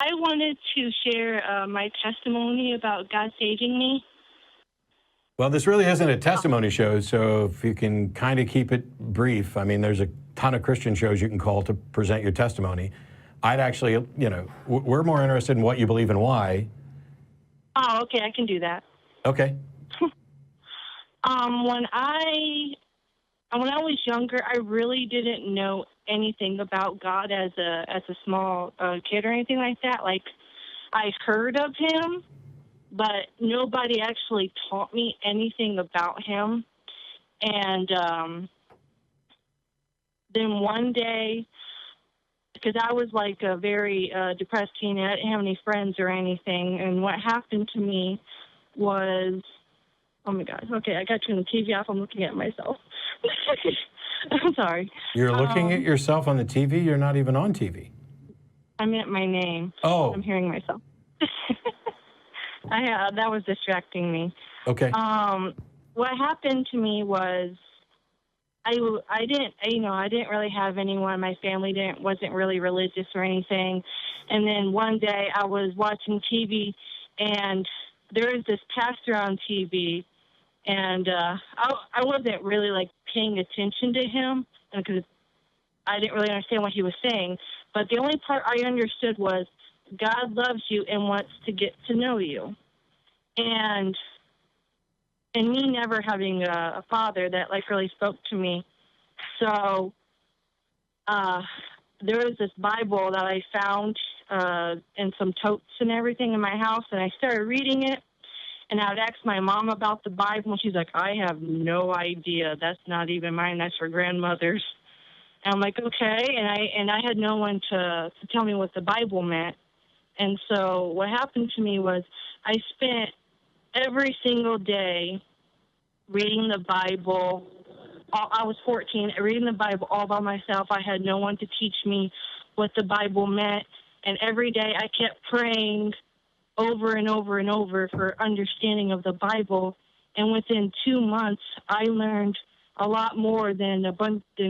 I wanted to share my testimony about God saving me. Well, this really isn't a testimony show, so if you can kind of keep it brief. I mean, there's a ton of Christian shows you can call to present your testimony. I'd actually, we're more interested in what you believe and why. Oh, okay, I can do that. Okay. When I was younger, I really didn't know anything about God as a small kid or anything like that. Like, I heard of him, but nobody actually taught me anything about him. And then one day, because I was like a very depressed teen, I didn't have any friends or anything, and what happened to me was, oh my God, okay, I got to turn the TV off, I'm looking at myself. I'm sorry. You're looking at yourself on the TV? You're not even on TV. I meant my name. Oh. I'm hearing myself. That was distracting me. Okay. What happened to me was I didn't really have anyone. My family wasn't really religious or anything. And then one day I was watching TV, and there was this pastor on TV, and I wasn't really like paying attention to him because I didn't really understand what he was saying. But the only part I understood was God loves you and wants to get to know you. And me never having a father that like really spoke to me. So there was this Bible that I found in some totes and everything in my house, and I started reading it. And I would ask my mom about the Bible, and she's like, I have no idea. That's not even mine. That's for grandmother's. And I'm like, okay. And I had no one to tell me what the Bible meant. And so what happened to me was I spent every single day reading the Bible. I was 14, reading the Bible all by myself. I had no one to teach me what the Bible meant. And every day I kept praying over and over and over for understanding of the Bible. And within 2 months, I learned a lot more than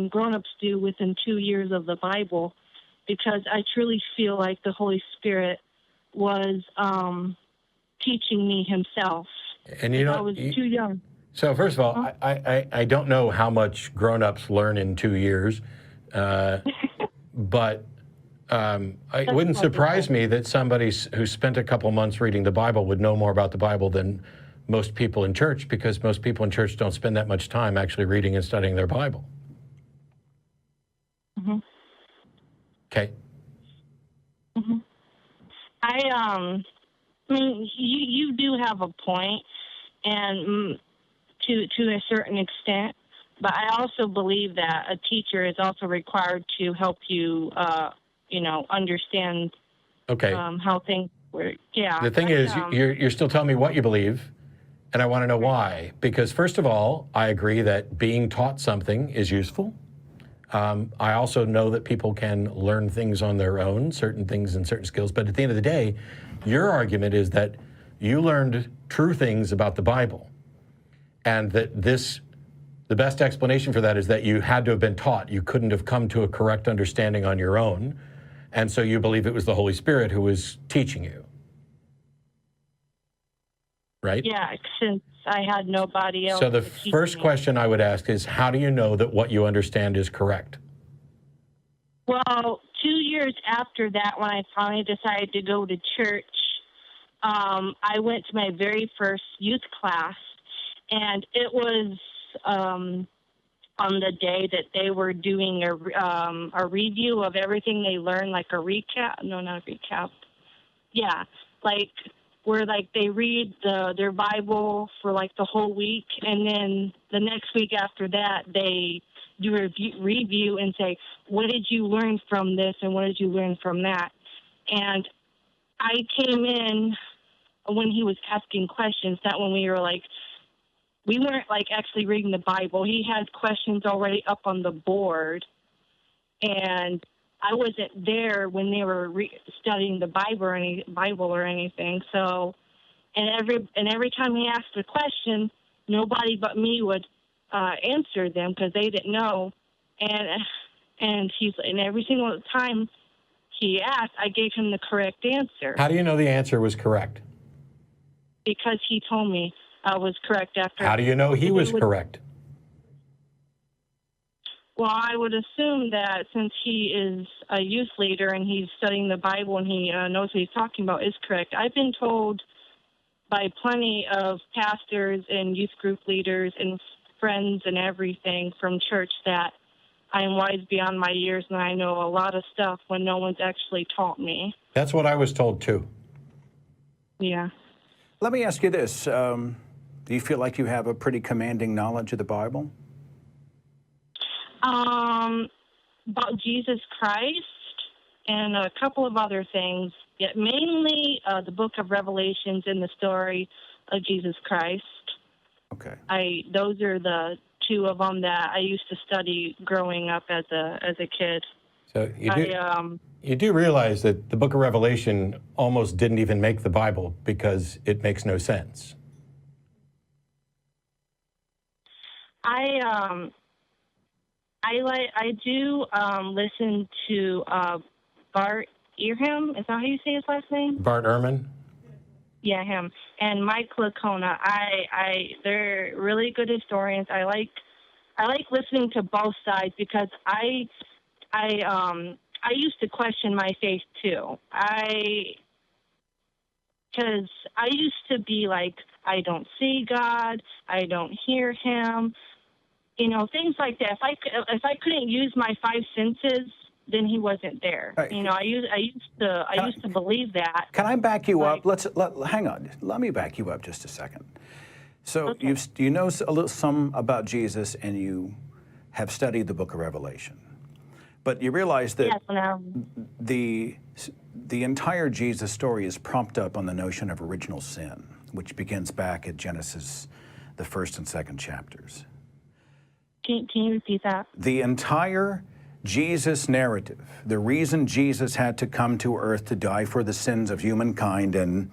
grown-ups do within 2 years of the Bible, because I truly feel like the Holy Spirit was teaching me himself. And I was too young. So first of all, I don't know how much grown-ups learn in 2 years, but it wouldn't surprise me that somebody who spent a couple months reading the Bible would know more about the Bible than most people in church, because most people in church don't spend that much time actually reading and studying their Bible. Mm-hmm. Okay. Mm-hmm. I mean, you do have a point, and to a certain extent, but I also believe that a teacher is also required to help you, understand. Okay. How things work. Yeah. The thing is, you're still telling me what you believe, and I want to know why. Because first of all, I agree that being taught something is useful. I also know that people can learn things on their own, certain things and certain skills. But at the end of the day, your argument is that you learned true things about the Bible, and that the best explanation for that is that you had to have been taught. You couldn't have come to a correct understanding on your own. And so you believe it was the Holy Spirit who was teaching you, right? Yeah, since I had nobody else. So the first question I would ask is, how do you know that what you understand is correct? Well, 2 years after that, when I finally decided to go to church, I went to my very first youth class, and it was on the day that they were doing a review of everything they learned, like a recap. No, not a recap. Yeah, like where like they read their Bible for like the whole week, and then the next week after that they do a review and say, what did you learn from this and what did you learn from that? And I came in when he was asking questions, not when we weren't like actually reading the Bible. He had questions already up on the board, and I wasn't there when they were studying the Bible or anything. So, and every time he asked a question, nobody but me would answer them because they didn't know. And every single time he asked, I gave him the correct answer. How do you know the answer was correct? Because he told me I was correct after. How do you know he was correct? Well, I would assume that since he is a youth leader and he's studying the Bible and he knows what he's talking about is correct. I've been told by plenty of pastors and youth group leaders and friends and everything from church that I'm wise beyond my years and I know a lot of stuff when no one's actually taught me. That's what I was told too. Yeah. Let me ask you this. Do you feel like you have a pretty commanding knowledge of the Bible? About Jesus Christ and a couple of other things, yet mainly the book of Revelations and the story of Jesus Christ. Okay. Those are the two of them that I used to study growing up as a kid. So you do realize that the book of Revelation almost didn't even make the Bible because it makes no sense. I do listen to Bart Ehrman. Is that how you say his last name? Bart Ehrman? Yeah, him. And Mike Lacona. They're really good historians. I like listening to both sides because I used to question my faith too. Because I used to be like, I don't see God, I don't hear Him, things like that. If I couldn't use my five senses, then He wasn't there. I used to believe that. Can I back you up? Hang on. Let me back you up just a second. So okay. you know some about Jesus, and you have studied the book of Revelation. But you realize that the entire Jesus story is propped up on the notion of original sin, which begins back at Genesis, the first and second chapters. Can you repeat that? The entire Jesus narrative, the reason Jesus had to come to earth to die for the sins of humankind and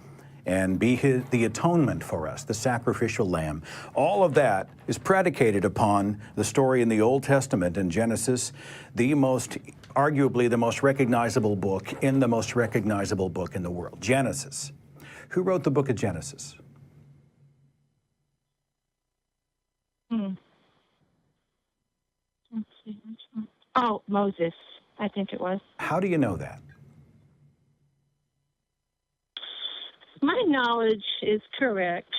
be the atonement for us, the sacrificial lamb. All of that is predicated upon the story in the Old Testament in Genesis, arguably the most recognizable book in the most recognizable book in the world, Genesis. Who wrote the book of Genesis? Let's see, which one? Oh, Moses, I think it was. How do you know that? My knowledge is correct.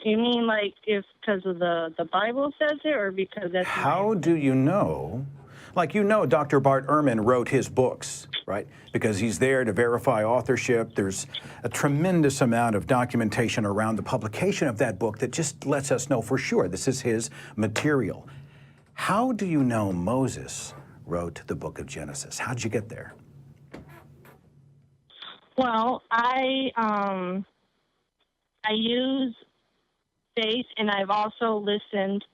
You mean like if because of the Bible says it or because that's... How do you know? Like Dr. Bart Ehrman wrote his books, right? Because he's there to verify authorship. There's a tremendous amount of documentation around the publication of that book that just lets us know for sure this is his material. How do you know Moses wrote the book of Genesis? How'd you get there? Well, I use faith, and I've also listened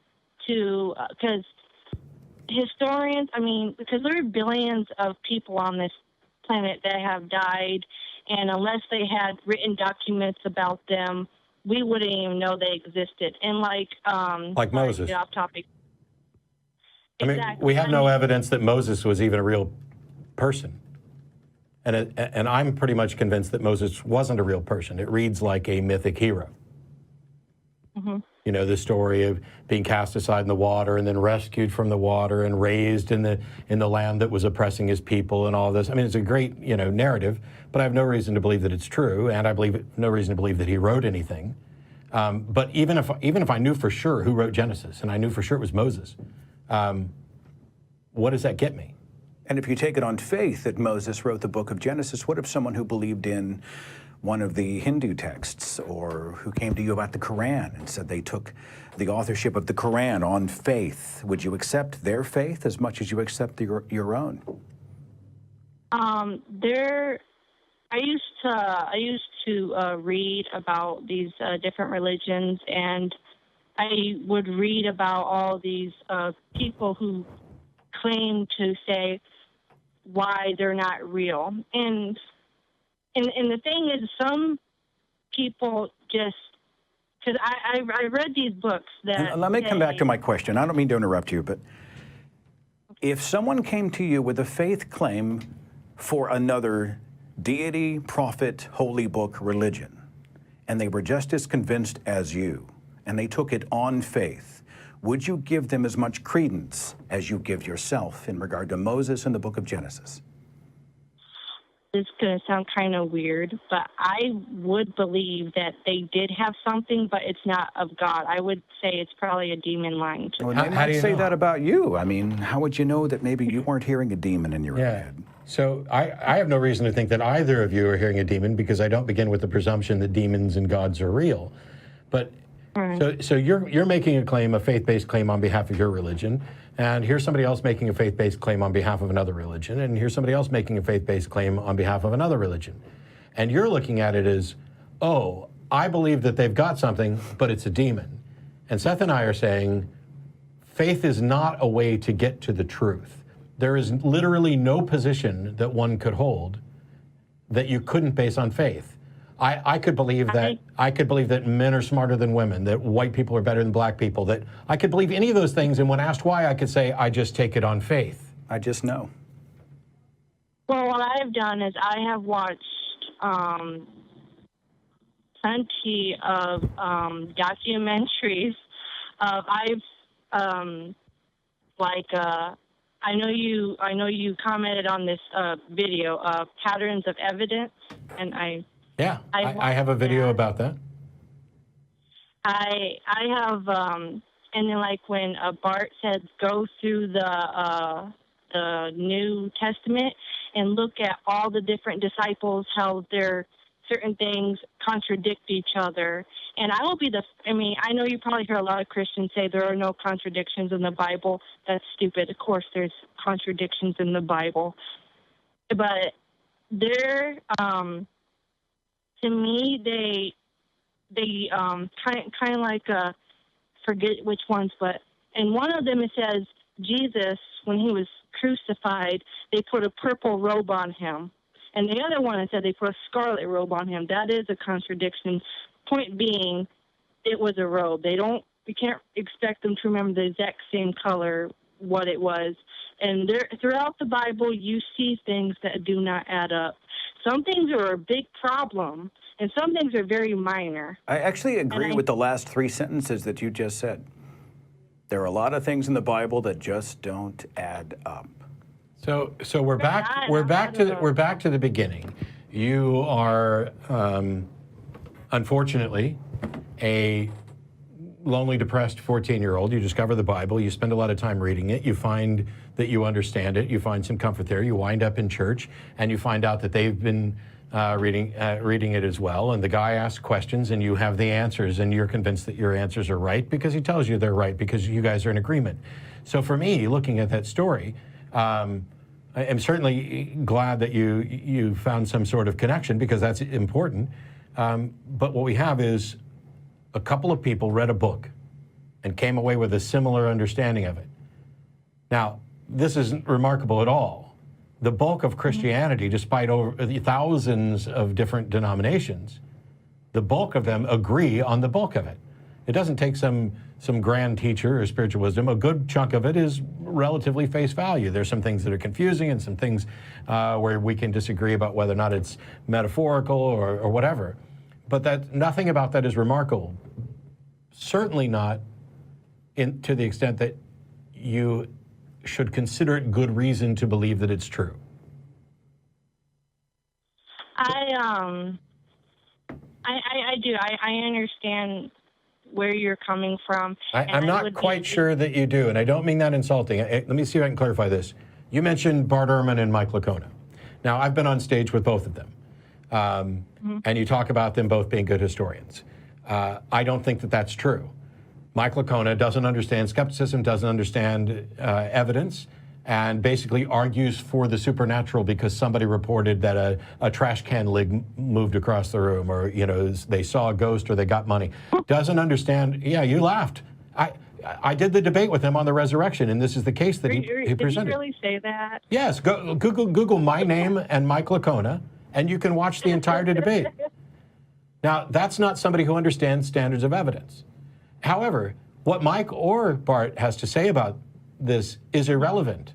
to, because historians, because there are billions of people on this planet that have died, and unless they had written documents about them, we wouldn't even know they existed. And like Moses. Off topic. Exactly. We have no evidence that Moses was even a real person. And I'm pretty much convinced that Moses wasn't a real person. It reads like a mythic hero. Mm-hmm. The story of being cast aside in the water and then rescued from the water and raised in the land that was oppressing his people and all this. It's a great, narrative, but I have no reason to believe that it's true, and I believe no reason to believe that he wrote anything. But even if I knew for sure who wrote Genesis, and I knew for sure it was Moses, what does that get me? And if you take it on faith that Moses wrote the book of Genesis, what if someone who believed in one of the Hindu texts or who came to you about the Quran and said they took the authorship of the Quran on faith? Would you accept their faith as much as you accept your own? I used to read about these different religions, and I would read about all these people who claim to say why they're not real. And the thing is, some people just, because I read these books that... And let me come back to my question. I don't mean to interrupt you, but if someone came to you with a faith claim for another deity, prophet, holy book, religion, and they were just as convinced as you, and they took it on faith, would you give them as much credence as you give yourself in regard to Moses and the book of Genesis? It's going to sound kind of weird, but I would believe that they did have something, but it's not of God. I would say it's probably a demon lying to them. Well, they might say that about you. I mean, how would you know that maybe you weren't hearing a demon in your head? So I have no reason to think that either of you are hearing a demon, because I don't begin with the presumption that demons and gods are real. But so you're making a claim, a faith-based claim on behalf of your religion, and here's somebody else making a faith-based claim on behalf of another religion, and here's somebody else making a faith-based claim on behalf of another religion. And you're looking at it as, oh, I believe that they've got something, but it's a demon. And Seth and I are saying, faith is not a way to get to the truth. There is literally no position that one could hold that you couldn't base on faith. I could believe that men are smarter than women, that white people are better than black people, that I could believe any of those things, and when asked why, I could say, I just take it on faith. I just know. Well, what I've done is I have watched plenty of documentaries. I know you commented on this video, patterns of evidence, and I have a video about that. I have, and then like when Bart said go through the New Testament and look at all the different disciples, how their certain things contradict each other. And I will be I know you probably hear a lot of Christians say there are no contradictions in the Bible. That's stupid. Of course there's contradictions in the Bible. But there, to me, they kind of like forget which ones, but in one of them it says Jesus, when he was crucified, they put a purple robe on him, and the other one it said they put a scarlet robe on him. That is a contradiction. Point being, it was a robe. We can't expect them to remember the exact same color what it was. And throughout the Bible, you see things that do not add up. Some things are a big problem, and some things are very minor. I actually agree with the last three sentences that you just said. There are a lot of things in the Bible that just don't add up. So we're back to the beginning. You are unfortunately a lonely, depressed 14-year-old. You discover the Bible, you spend a lot of time reading it, you find that you understand it, you find some comfort there, you wind up in church, and you find out that they've been reading it as well, and the guy asks questions and you have the answers, and you're convinced that your answers are right because he tells you they're right because you guys are in agreement. So for me, looking at that story, I'm certainly glad that you found some sort of connection, because that's important. But what we have is a couple of people read a book and came away with a similar understanding of it. Now, this isn't remarkable at all. The bulk of Christianity, despite over thousands of different denominations, the bulk of them agree on the bulk of it. It doesn't take some grand teacher or spiritual wisdom. A good chunk of it is relatively face value. There's some things that are confusing and some things where we can disagree about whether or not it's metaphorical or whatever. But nothing about that is remarkable. Certainly not to the extent that you should consider it good reason to believe that it's true. I do. I understand where you're coming from. I'm not quite sure that you do, and I don't mean that insulting. Let me see if I can clarify this. You mentioned Bart Ehrman and Mike Licona. Now, I've been on stage with both of them, and you talk about them both being good historians. I don't think that that's true. Mike Licona doesn't understand skepticism, doesn't understand evidence, and basically argues for the supernatural because somebody reported that a trash can lid moved across the room, or they saw a ghost, or they got money. Doesn't understand. Yeah, you laughed. I did the debate with him on the resurrection, and this is the case that he presented. Did you really say that? Yes. Google my name and Mike Licona, and you can watch the entire debate. Now, that's not somebody who understands standards of evidence. However, what Mike or Bart has to say about this is irrelevant.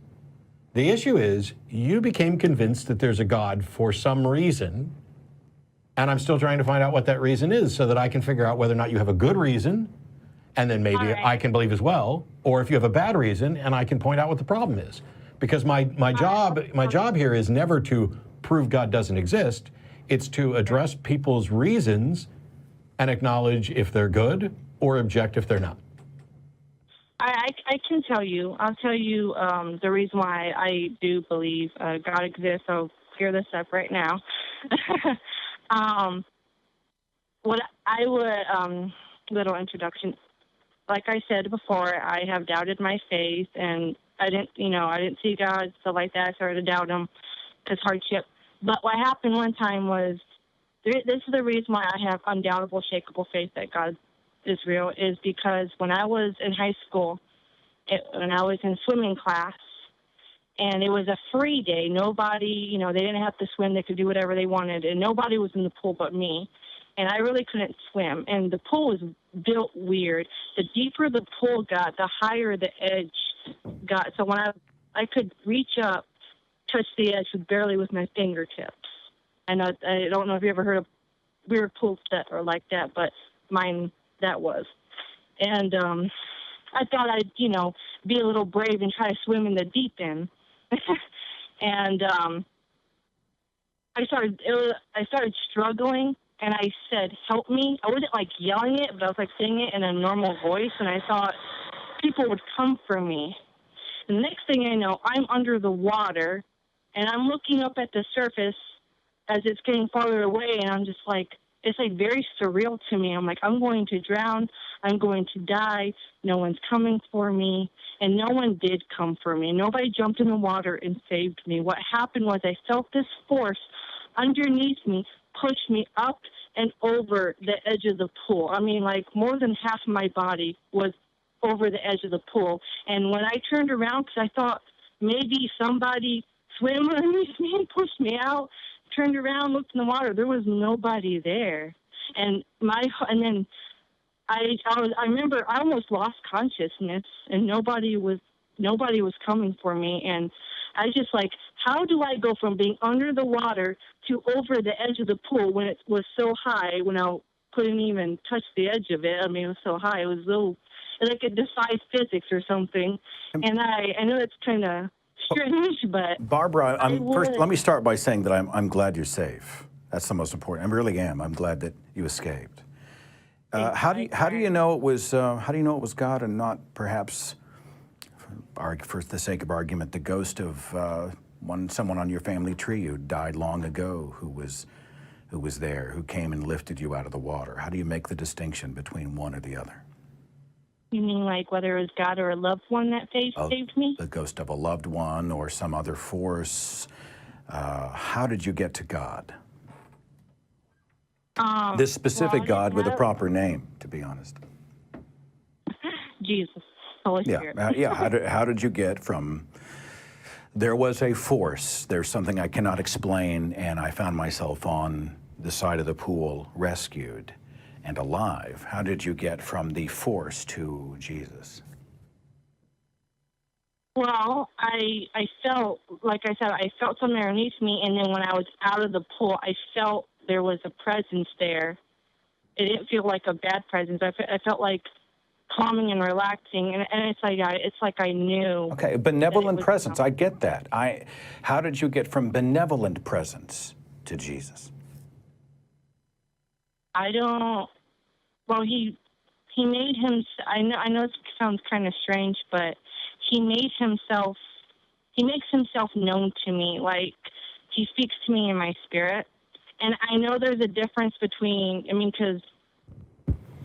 The issue is you became convinced that there's a God for some reason, and I'm still trying to find out what that reason is so that I can figure out whether or not you have a good reason, and then maybe I can believe as well, or if you have a bad reason, and I can point out what the problem is. Because my job here is never to prove God doesn't exist. It's to address people's reasons and acknowledge if they're good or object if they're not. I can tell you. I'll tell you the reason why I do believe God exists. I'll clear this up right now. What I would, little introduction. Like I said before, I have doubted my faith, and I didn't see God, stuff like that. I started to doubt him because hardship. But what happened one time was, this is the reason why I have undoubtable, shakable faith that God is real, is because when I was in high school, when I was in swimming class, and it was a free day, nobody, they didn't have to swim, they could do whatever they wanted, and nobody was in the pool but me. And I really couldn't swim, and the pool was built weird. The deeper the pool got, the higher the edge got. So when I could reach up, touch the edge barely with my fingertips. And I don't know if you ever heard of weird pools that are like that, but mine, that was. And I thought I'd, be a little brave and try to swim in the deep end. And I started struggling. And I said, help me. I wasn't yelling it, but I was saying it in a normal voice. And I thought people would come for me. The next thing I know, I'm under the water, and I'm looking up at the surface as it's getting farther away. And I'm just it's very surreal to me. I'm I'm going to drown. I'm going to die. No one's coming for me. And no one did come for me. Nobody jumped in the water and saved me. What happened was I felt this force underneath me pushed me up and over the edge of the pool. I mean, more than half of my body was over the edge of the pool. And when I turned around, because I thought maybe somebody swam underneath me and pushed me out, turned around, looked in the water, there was nobody there. And then I remember I almost lost consciousness, and nobody was coming for me. And I just how do I go from being under the water to over the edge of the pool when it was so high, when I couldn't even touch the edge of it? I mean, it was so high. It was it defies physics or something. And I know it's kind of strange, but Barbara, first, let me start by saying that I'm glad you're safe. That's the most important. I really am. I'm glad that you escaped. How do you know it was God and not perhaps, for the sake of argument, the ghost of someone on your family tree who died long ago, who was there, who came and lifted you out of the water? How do you make the distinction between one or the other? You mean whether it was God or a loved one that saved me? The ghost of a loved one or some other force. How did you get to God? This specific God with a proper name, to be honest. Jesus, Holy Spirit. How did you get from, there was a force, there's something I cannot explain, and I found myself on the side of the pool, rescued and alive. How did you get from the force to Jesus? Well, I felt, like I said, I felt something underneath me, and then when I was out of the pool, I felt there was a presence there. It didn't feel like a bad presence. I felt calming and relaxing, and it's I knew. Okay, benevolent presence. I get that. How did you get from benevolent presence to Jesus? I don't. Well, he made him. I know it sounds kind of strange, but he made himself. He makes himself known to me. He speaks to me in my spirit. And I know there's a difference between, because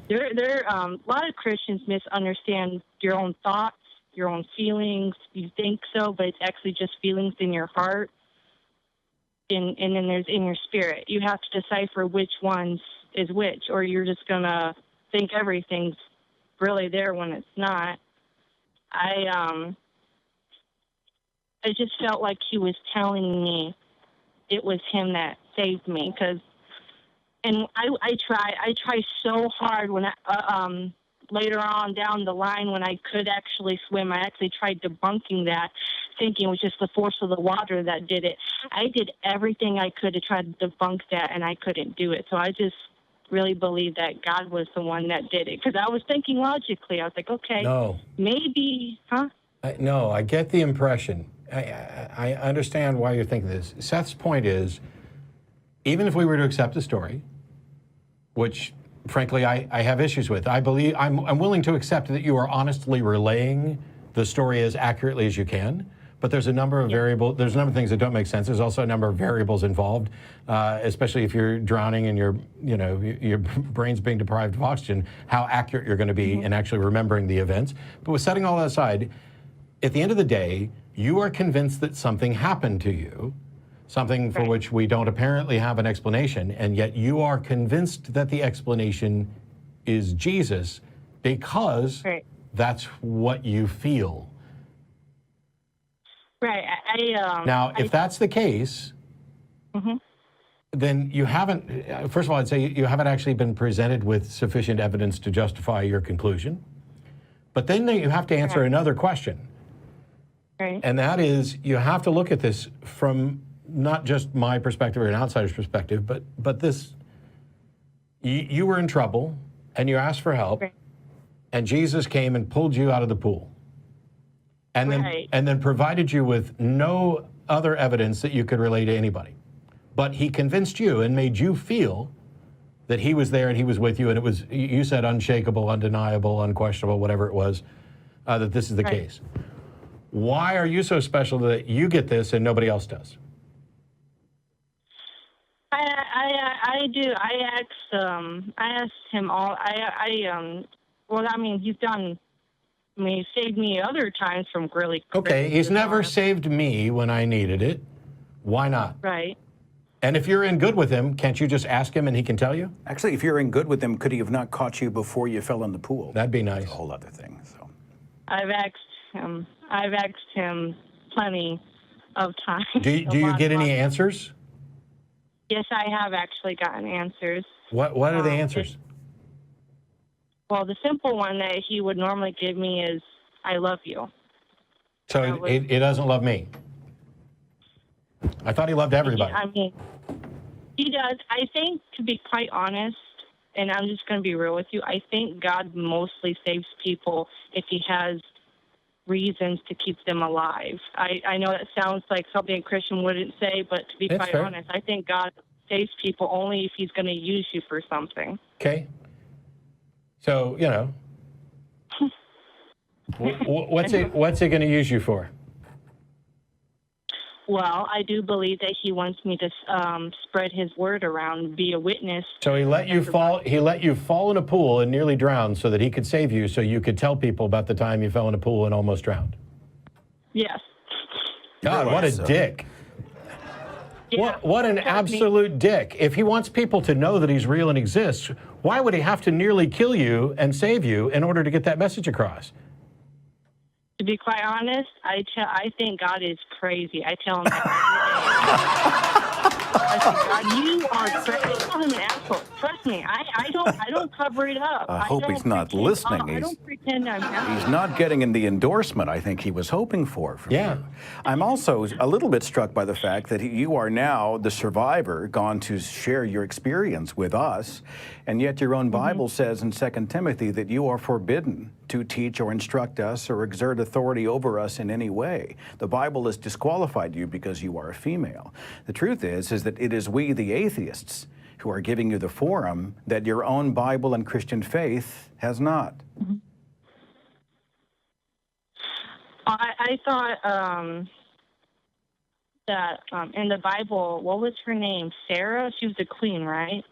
a lot of Christians misunderstand your own thoughts, your own feelings. You think so, but it's actually just feelings in your heart. And then there's in your spirit. You have to decipher which ones is which, or you're just going to think everything's really there when it's not. I just felt like he was telling me it was him that saved me, and I try so hard when later on down the line when I could actually swim, I actually tried debunking that, thinking it was just the force of the water that did it. I did everything I could to try to debunk that, and I couldn't do it. So I just really believe that God was the one that did it, because I was thinking logically. I was like, okay, No. maybe, huh? No, I get the impression. I understand why you're thinking this. Seth's point is, even if we were to accept the story, which frankly I have issues with, I'm willing to accept that you are honestly relaying the story as accurately as you can. But there's a number of variables. There's a number of things that don't make sense. There's also a number of variables involved, especially if you're drowning and your brain's being deprived of oxygen. How accurate you're going to be in actually remembering the events. But with setting all that aside, at the end of the day, you are convinced that something happened to you, something for which we don't apparently have an explanation, and yet you are convinced that the explanation is Jesus because that's what you feel. Right. Now, if that's the case, then you haven't, first of all, I'd say you haven't actually been presented with sufficient evidence to justify your conclusion. But then you have to answer another question. And that is, you have to look at this from not just my perspective or an outsider's perspective, but this, you were in trouble and you asked for help, and Jesus came and pulled you out of the pool. And then provided you with no other evidence that you could relay to anybody. But he convinced you and made you feel that he was there and he was with you, and it was, you said, unshakable, undeniable, unquestionable, whatever it was, that this is the case. Why are you so special that you get this and nobody else does? I do. I asked him all. Well, I mean, he's done. I mean, he saved me other times from really. Okay, he's never saved me when I needed it. Why not? Right. And if you're in good with him, can't you just ask him and he can tell you? Actually, if you're in good with him, could he have not caught you before you fell in the pool? That'd be nice. That's a whole other thing. So. I've asked him plenty of times. Do you get any answers? Yes, I have actually gotten answers. What are the answers? Well, the simple one that he would normally give me is, I love you. So he doesn't love me. I thought he loved everybody. I mean, he does. I think, to be quite honest, and I'm just going to be real with you, I think God mostly saves people if he has reasons to keep them alive. I know that sounds like something a Christian wouldn't say, but to be quite honest, I think God saves people only if he's going to use you for something. Okay. So, what's it going to use you for? Well, I do believe that he wants me to spread his word around, be a witness. So he let you fall. He let you fall in a pool and nearly drown, so that he could save you, so you could tell people about the time you fell in a pool and almost drowned. Yes. God, what a dick! Yeah, what an absolute dick! If he wants people to know that he's real and exists, why would he have to nearly kill you and save you in order to get that message across? To be quite honest, I think God is crazy. I tell him that I say, God, you are crazy. I call him an asshole. Trust me, I don't cover it up. I hope he's not listening. I don't pretend I'm happy. He's not getting in the endorsement I think he was hoping for. You. I'm also a little bit struck by the fact that you are now the survivor, gone to share your experience with us, and yet your own Bible says in 2 Timothy that you are forbidden to teach or instruct us or exert authority over us in any way. The Bible has disqualified you because you are a female. The truth is that it is we, the atheists, who are giving you the forum that your own Bible and Christian faith has not. I thought that in the Bible, what was her name? Sarah? She was a queen, right?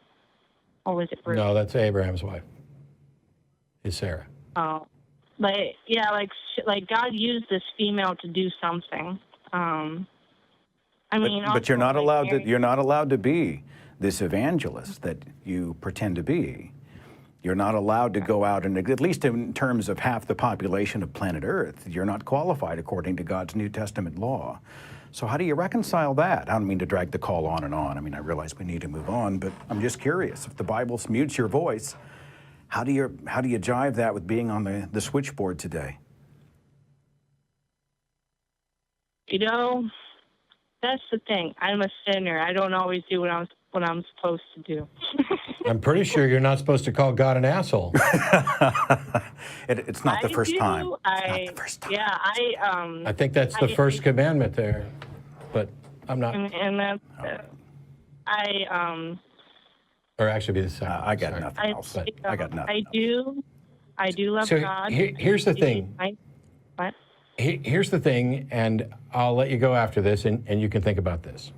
Or was it Ruth? No, that's Abraham's wife. Is Sarah. Oh, but yeah, like God used this female to do something. I mean, but you're not allowed to. You're not allowed to be this evangelist that you pretend to be. You're not allowed to go out and, at least in terms of half the population of planet Earth, you're not qualified according to God's New Testament law. So how do you reconcile that? I don't mean to drag the call on and on. I mean, I realize we need to move on, but I'm just curious. If the Bible mutes your voice, how do you jive that with being on the switchboard today? You know, that's the thing. I'm a sinner. I don't always do what I'm supposed to do. I'm pretty sure you're not supposed to call God an asshole. It's not the first time. It's not the first time. Yeah, I think that's the first commandment there, but I'm not. And that's Or actually, be the second. I got nothing else. I got nothing. I do love So God. here's the thing. What? Here's the thing, and I'll let you go after this, and you can think about this.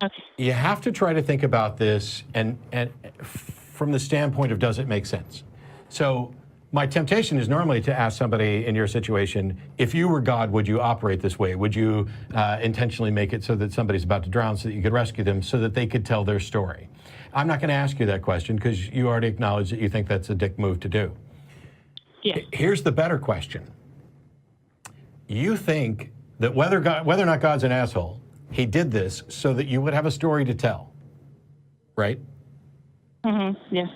Okay. You have to try to think about this and from the standpoint of, does it make sense? So my temptation is normally to ask somebody in your situation, if you were God, would you operate this way? Would you intentionally make it so that somebody's about to drown so that you could rescue them so that they could tell their story? I'm not going to ask you that question because you already acknowledged that you think that's a dick move to do. Yeah. Here's the better question. You think that whether or not God's an asshole, he did this so that you would have a story to tell, right? Mm-hmm. Yeah.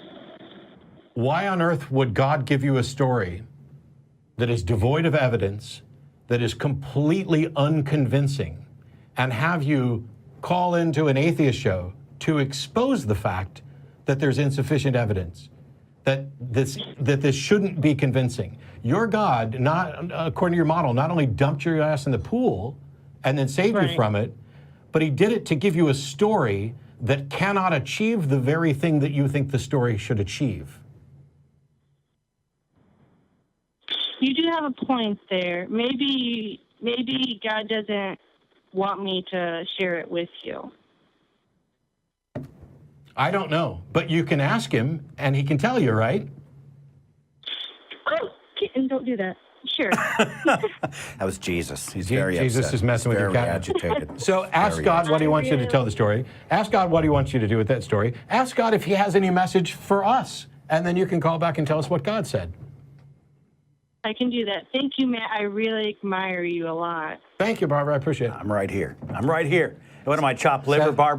Why on earth would God give you a story that is devoid of evidence, that is completely unconvincing, and have you call into an atheist show to expose the fact that there's insufficient evidence, that this shouldn't be convincing? Your God, not according to your model, not only dumped your ass in the pool and then saved you from it, but he did it to give you a story that cannot achieve the very thing that you think the story should achieve. You do have a point there. Maybe God doesn't want me to share it with you. I don't know, but you can ask him and he can tell you, right? Oh, kitten, don't do that. Sure. That was Jesus. He's very Jesus upset. is messing with your very cat. agitated. So ask God what he wants you to tell the story. Ask God what he wants you to do with that story. Ask God if he has any message for us. And then you can call back and tell us what God said. I can do that. Thank you, Matt. I really admire you a lot. Thank you, Barbara. I appreciate it. I'm right here. I'm right here. What am I, chopped liver, Barbara?